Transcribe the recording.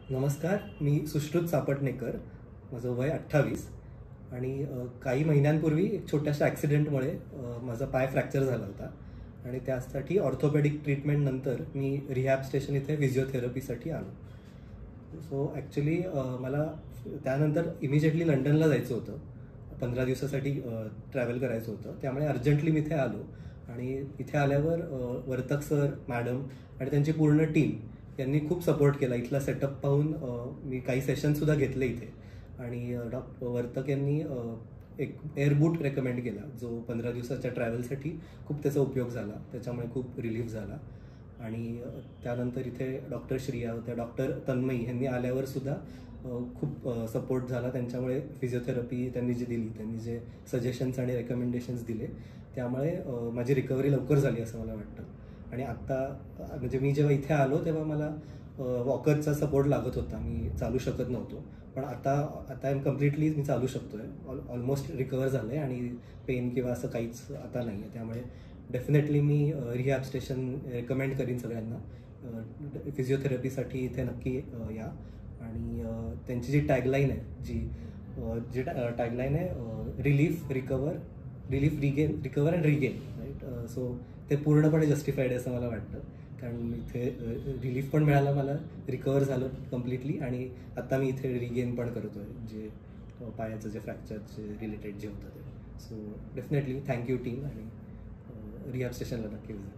नमस्कार, मी सुश्रुत सापटणेकर. माझं वय 28 आणि काही महिन्यांपूर्वी एक छोट्याशा ॲक्सिडेंटमुळे माझा पाय फ्रॅक्चर झाला होता आणि त्यासाठी ऑर्थोपेडिक ट्रीटमेंट नंतर मी रिहॅब स्टेशन इथे फिजिओथेरपीसाठी आलो. सो ॲक्च्युली मला त्यानंतर इमिजिएटली लंडनला जायचं होतं. 15 दिवसासाठी ट्रॅव्हल करायचं होतं. त्यामुळे अर्जंटली मी इथे आलो आणि इथे आल्यावर वर्तक सर, मॅडम आणि त्यांची पूर्ण टीम यांनी खूप सपोर्ट केला. इथला सेटअप पाहून मी काही सेशनसुद्धा घेतले इथे आणि वर्तक यांनी एक एअरबूट रेकमेंड केला, जो 15 दिवसाच्या ट्रॅव्हलसाठी खूप त्याचा उपयोग झाला. त्याच्यामुळे खूप रिलीफ झाला. आणि त्यानंतर इथे डॉक्टर श्रिया होत्या, डॉक्टर तन्मयी यांनी आल्यावर सुद्धा खूप सपोर्ट झाला. त्यांच्यामुळे फिजिओथेरपी त्यांनी जी दिली, त्यांनी जे सजेशन्स आणि रेकमेंडेशन्स दिले, त्यामुळे माझी रिकव्हरी लवकर झाली असं मला वाटतं. आणि आत्ता म्हणजे मी जेव्हा इथे आलो तेव्हा मला वॉकरचा सपोर्ट लागत होता. मी चालू शकत नव्हतो, पण आता कम्प्लिटली मी चालू शकतोय. ऑलमोस्ट रिकवर झालं आहे आणि पेन किंवा असं काहीच आता नाही आहे. त्यामुळे डेफिनेटली मी रिहॅब स्टेशन रेकमेंड करीन सगळ्यांना. फिजिओथेरपीसाठी इथे नक्की या. आणि त्यांची जी टॅगलाईन आहे, जी टॅगलाईन आहे, relief recover and regain, right. So ते पूर्णपणे जस्टिफाईड आहे असं मला वाटतं, कारण इथे रिलीफ पण मिळाला, मला रिकवर झालं कम्प्लिटली आणि आत्ता मी इथे रिगेन पण करतो आहे, जे पायाचं जे फ्रॅक्चरचे रिलेटेड जे होतं ते. सो डेफिनेटली थँक्यू टीम आणि रिहॅब स्टेशनला नक्की विजिट.